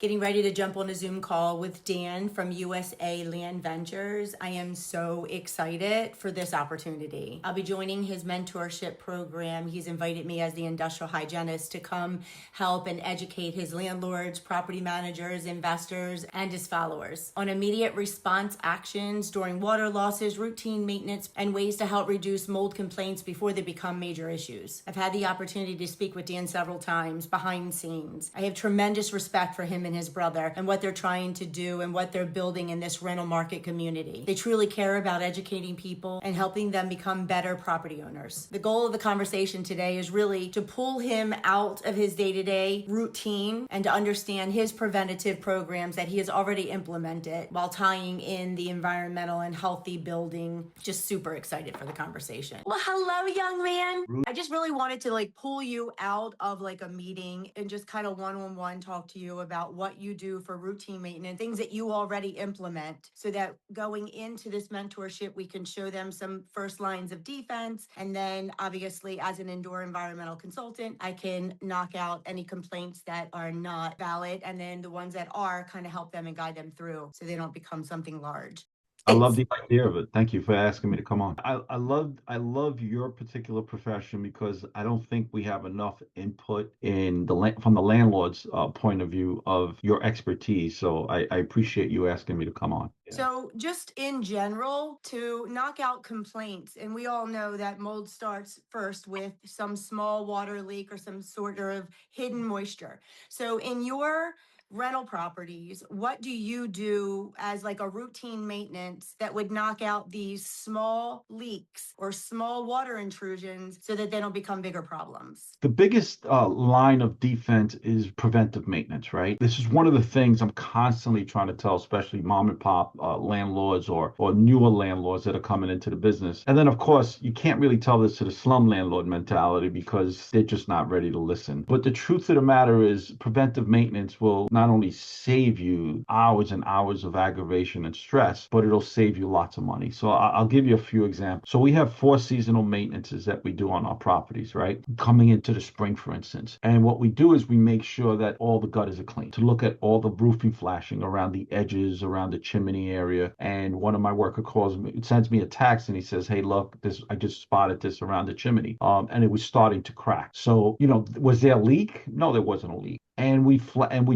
Getting ready to jump on a Zoom call with Dan from USA Land Ventures. I am so excited for this opportunity. I'll be joining his mentorship program. He's invited me as the industrial hygienist to come help and educate his landlords, property managers, investors, and his followers on immediate response actions during water losses, routine maintenance, and ways to help reduce mold complaints before they become major issues. I've had the opportunity to speak with Dan several times behind the scenes. I have tremendous respect for him and his brother and what they're trying to do and what they're building in this rental market community. They truly care about educating people and helping them become better property owners. The goal of the conversation today is really to pull him out of his day-to-day routine and to understand his preventative programs that he has already implemented while tying in the environmental and healthy building. Just super excited for the conversation. Well, hello, young man. I just really wanted to pull you out of a meeting and just kind of one-on-one talk to you about what you do for routine maintenance, things that you already implement, so that going into this mentorship, we can show them some first lines of defense. And then obviously as an indoor environmental consultant, I can knock out any complaints that are not valid. And then the ones that are, kind of help them and guide them through so they don't become something large. I love Thanks. the idea of it. Thank you for asking me to come on. I love your particular profession because I don't think we have enough input in the land from the landlord's point of view of your expertise. So I appreciate you asking me to come on. Yeah. So, just in general, to knock out complaints, and we all know that mold starts first with some small water leak or some sort of hidden moisture. So, in your rental properties, what do you do as a routine maintenance that would knock out these small leaks or small water intrusions so that they don't become bigger problems? The biggest line of defense is preventive maintenance, right? This is one of the things I'm constantly trying to tell, especially mom and pop landlords or newer landlords that are coming into the business. And then, of course, you can't really tell this to the slum landlord mentality because they're just not ready to listen. But the truth of the matter is, preventive maintenance will not only save you hours and hours of aggravation and stress, but it'll save you lots of money. So I'll give you a few examples. So we have 4 seasonal maintenances that we do on our properties, right? Coming into the spring, for instance. And what we do is we make sure that all the gutters are clean, to look at all the roofing flashing around the edges, around the chimney area. And one of my worker calls me, sends me a text and he says, "Hey, look, this, I just spotted this around the chimney. And it was starting to crack." So, was there a leak? No, there wasn't a leak. And we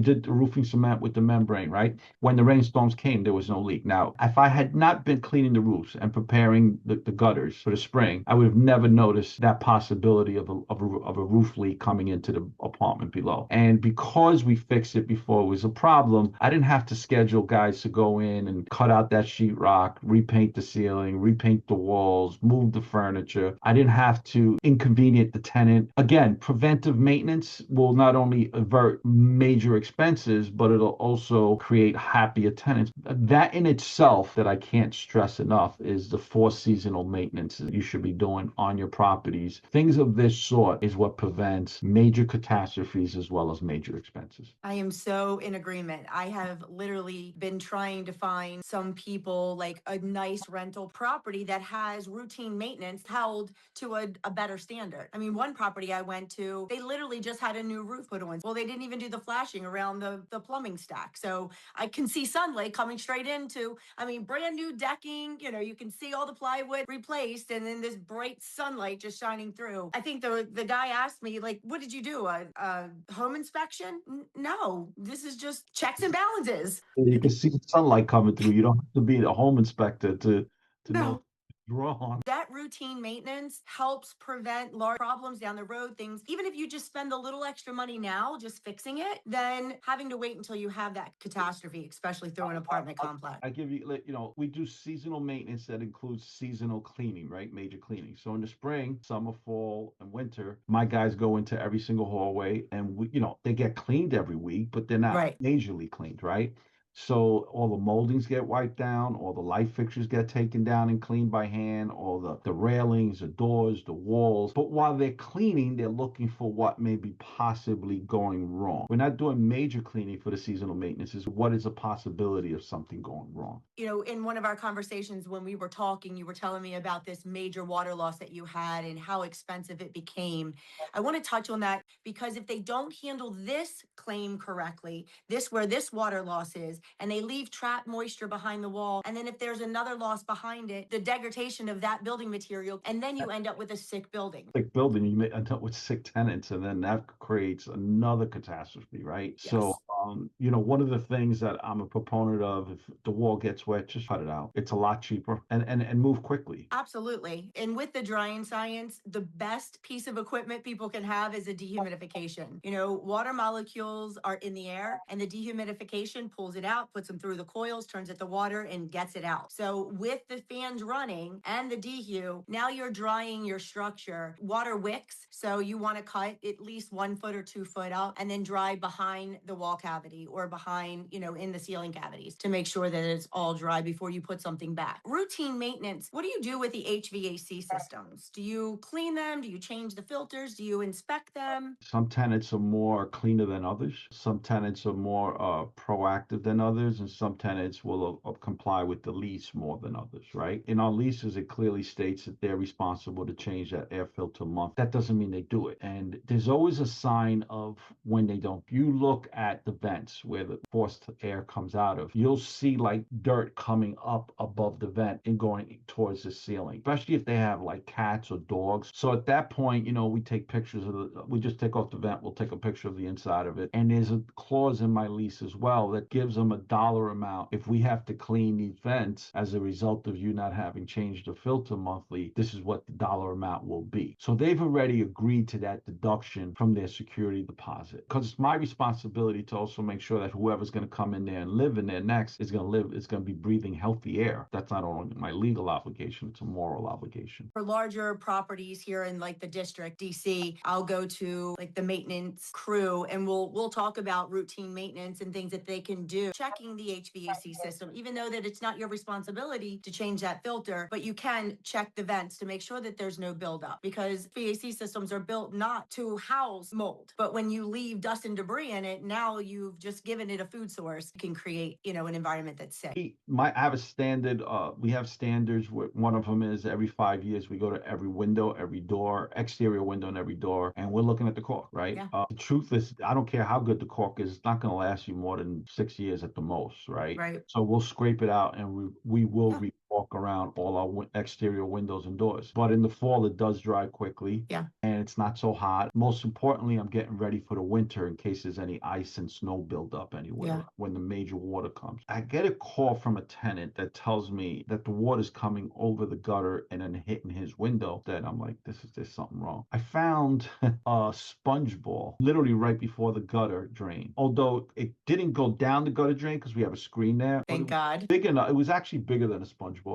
did the roofing cement with the membrane, right? When the rainstorms came, there was no leak. Now, if I had not been cleaning the roofs and preparing the gutters for the spring, I would have never noticed that possibility of a roof leak coming into the apartment below. And because we fixed it before it was a problem, I didn't have to schedule guys to go in and cut out that sheetrock, repaint the ceiling, repaint the walls, move the furniture. I didn't have to inconvenience the tenant. Again, preventive maintenance will not only avert major expenses, but it'll also create happier tenants. That in itself, that I can't stress enough, is the 4 seasonal maintenance that you should be doing on your properties. Things of this sort is what prevents major catastrophes as well as major expenses. I am so in agreement. I have literally been trying to find some people a nice rental property that has routine maintenance held to a better standard. I mean, one property I went to, they literally just had a new roof put on. Well, they didn't even do the flashing around the plumbing stack. So I can see sunlight coming straight into, I mean, brand new decking, you can see all the plywood replaced and then this bright sunlight just shining through. I think the guy asked me, what did you do? A home inspection? No, this is just checks and balances. You can see the sunlight coming through. You don't have to be a home inspector to know No. it's wrong. That routine maintenance helps prevent large problems down the road. Things, even if you just spend a little extra money now just fixing it, then having to wait until you have that catastrophe, especially through an apartment complex. I give you, we do seasonal maintenance that includes seasonal cleaning, right? Major cleaning. So in the spring, summer, fall, and winter, my guys go into every single hallway and they get cleaned every week, but they're not Right. majorly cleaned, right? So all the moldings get wiped down, all the light fixtures get taken down and cleaned by hand, all the railings, the doors, the walls. But while they're cleaning, they're looking for what may be possibly going wrong. We're not doing major cleaning for the seasonal maintenance. Is what is a possibility of something going wrong? You know, in one of our conversations when we were talking, you were telling me about this major water loss that you had and how expensive it became. I want to touch on that because if they don't handle this claim correctly, this where this water loss is, and they leave trapped moisture behind the wall, and then if there's another loss behind it, the degradation of that building material, and then you end up with a sick building. Sick building, you may end up with sick tenants, and then that creates another catastrophe, right? So, Yes. one of the things that I'm a proponent of, if the wall gets wet, just cut it out. It's a lot cheaper and move quickly. Absolutely. And with the drying science, the best piece of equipment people can have is a dehumidification. You know, water molecules are in the air and the dehumidification pulls it out, puts them through the coils, turns it to water and gets it out. So with the fans running and the dehu, now you're drying your structure. Water wicks. So you want to cut at least 1 foot or 2 foot out and then dry behind the wall cavity or behind, in the ceiling cavities to make sure that it's all dry before you put something back. Routine maintenance. What do you do with the HVAC systems? Do you clean them? Do you change the filters? Do you inspect them? Some tenants are more cleaner than others. Some tenants are more proactive than others, and some tenants will comply with the lease more than others, right? In our leases, it clearly states that they're responsible to change that air filter month. That doesn't mean they do it. And there's always a sign of when they don't. You look at the vents where the forced air comes out of, you'll see like dirt coming up above the vent and going towards the ceiling, especially if they have like cats or dogs. So at that point, we take pictures we just take off the vent, we'll take a picture of the inside of it. And there's a clause in my lease as well that gives them a dollar amount. If we have to clean these vents as a result of you not having changed the filter monthly, this is what the dollar amount will be. So they've already agreed to that deduction from their security deposit, because it's my responsibility to also make sure that whoever's going to come in there and live in there next is going to be breathing healthy air. That's not only my legal obligation, it's a moral obligation. For larger properties here in like the district, DC, I'll go to like the maintenance crew and we'll talk about routine maintenance and things that they can do. Checking the HVAC system, even though that it's not your responsibility to change that filter, but you can check the vents to make sure that there's no buildup, because HVAC systems are built not to house mold. But when you leave dust and debris in it, now you've just given it a food source. It can create, an environment that's sick. I have a standard. We have standards. One of them is every 5 years we go to every window, every door, exterior window, and every door, and we're looking at the caulk. Right. Yeah. The truth is, I don't care how good the caulk is; it's not going to last you more than 6 years at the most. Right. Right. So we'll scrape it out, and we will walk around all our exterior windows and doors. But in the fall, it does dry quickly. Yeah. And it's not so hot. Most importantly, I'm getting ready for the winter in case there's any ice and snow buildup anywhere when the major water comes. I get a call from a tenant that tells me that the water's coming over the gutter and then hitting his window. That I'm like, there's something wrong. I found a sponge ball literally right before the gutter drain. Although it didn't go down the gutter drain because we have a screen there. Thank God. Big enough. It was actually bigger than a sponge ball.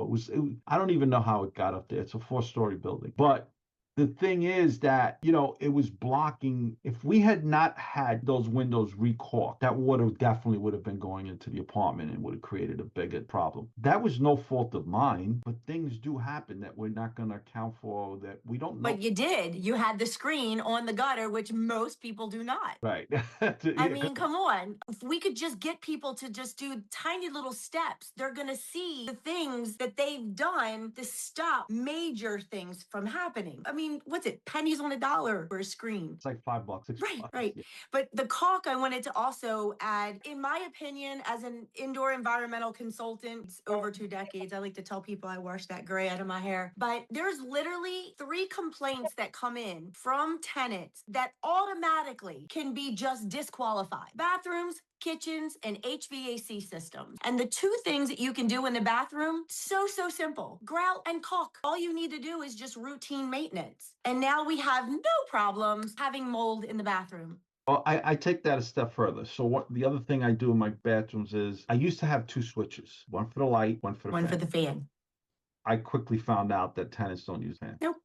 I don't even know how it got up there. It's a 4-story building. But the thing is that, it was blocking. If we had not had those windows recaulked, that water definitely would have been going into the apartment and would have created a bigger problem. That was no fault of mine, but things do happen that we're not going to account for, that we don't know. But you did. You had the screen on the gutter, which most people do not. Right. I mean, come on. If we could just get people to just do tiny little steps, they're going to see the things that they've done to stop major things from happening. I mean, what's it? Pennies on a dollar for a screen. It's like $5, $6. Right. Yeah. But the caulk, I wanted to also add, in my opinion, as an indoor environmental consultant over 2 decades, I like to tell people I wash that gray out of my hair. But there's literally 3 complaints that come in from tenants that automatically can be just disqualified: bathrooms, kitchens, and HVAC systems. And the 2 things that you can do in the bathroom, so simple: grout and caulk. All you need to do is just routine maintenance. And now we have no problems having mold in the bathroom. Well, I take that a step further. So what the other thing I do in my bathrooms is I used to have 2 switches, one for the light, one for the One fan. for the fan. I quickly found out that tenants don't use fans. Nope.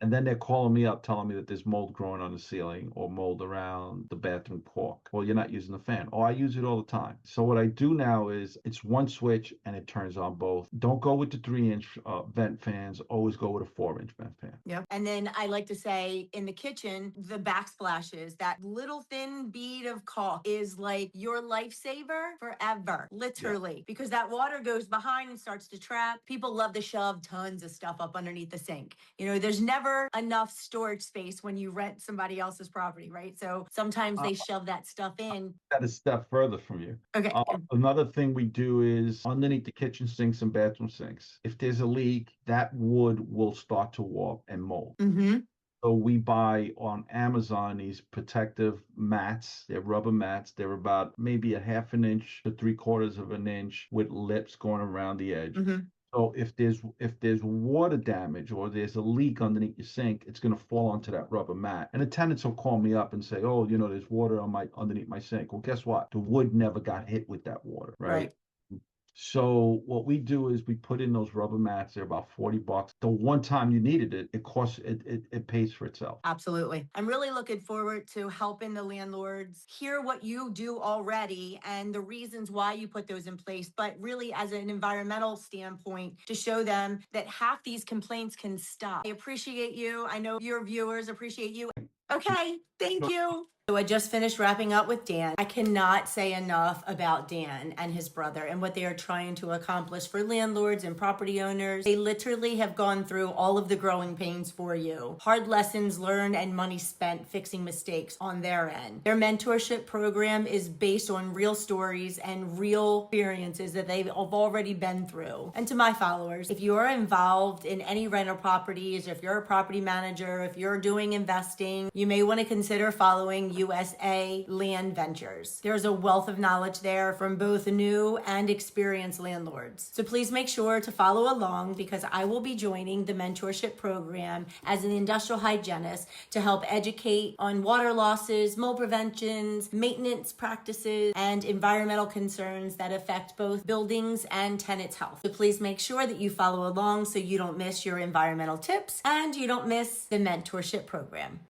And then they're calling me up telling me that there's mold growing on the ceiling or mold around the bathroom cork. Well, you're not using the fan. Oh, I use it all the time. So what I do now is it's one switch and it turns on both. Don't go with the 3-inch vent fans. Always go with a 4-inch vent fan. Yep. And then I like to say in the kitchen, the backsplashes, that little thin bead of caulk is like your lifesaver forever, literally, because that water goes behind and starts to trap. People love to shove tons of stuff up underneath the sink. You know, there's never enough storage space when you rent somebody else's property, right? So sometimes they shove that stuff in. Got a step further from you. Okay. Another thing we do is underneath the kitchen sinks and bathroom sinks, if there's a leak, that wood will start to warp and mold. Mm-hmm. So we buy on Amazon these protective mats. They're rubber mats. They're about maybe a half an inch to 3/4 of an inch with lips going around the edge. Mm-hmm. So if there's water damage or there's a leak underneath your sink, it's going to fall onto that rubber mat. And the tenants will call me up and say, "Oh, there's water on my underneath my sink." Well, guess what? The wood never got hit with that water, right? Right. So what we do is we put in those rubber mats. They're about $40. The one time you needed it, it pays for itself. Absolutely. I'm really looking forward to helping the landlords hear what you do already and the reasons why you put those in place, but really as an environmental standpoint to show them that half these complaints can stop. I appreciate you. I know your viewers appreciate you. Okay, thank you. So I just finished wrapping up with Dan. I cannot say enough about Dan and his brother and what they are trying to accomplish for landlords and property owners. They literally have gone through all of the growing pains for you. Hard lessons learned and money spent fixing mistakes on their end. Their mentorship program is based on real stories and real experiences that they've already been through. And to my followers, if you are involved in any rental properties, if you're a property manager, if you're doing investing, you may want to consider following USA Land Ventures. There's a wealth of knowledge there from both new and experienced landlords. So please make sure to follow along because I will be joining the mentorship program as an industrial hygienist to help educate on water losses, mold preventions, maintenance practices, and environmental concerns that affect both buildings and tenants' health. So please make sure that you follow along so you don't miss your environmental tips and you don't miss the mentorship program.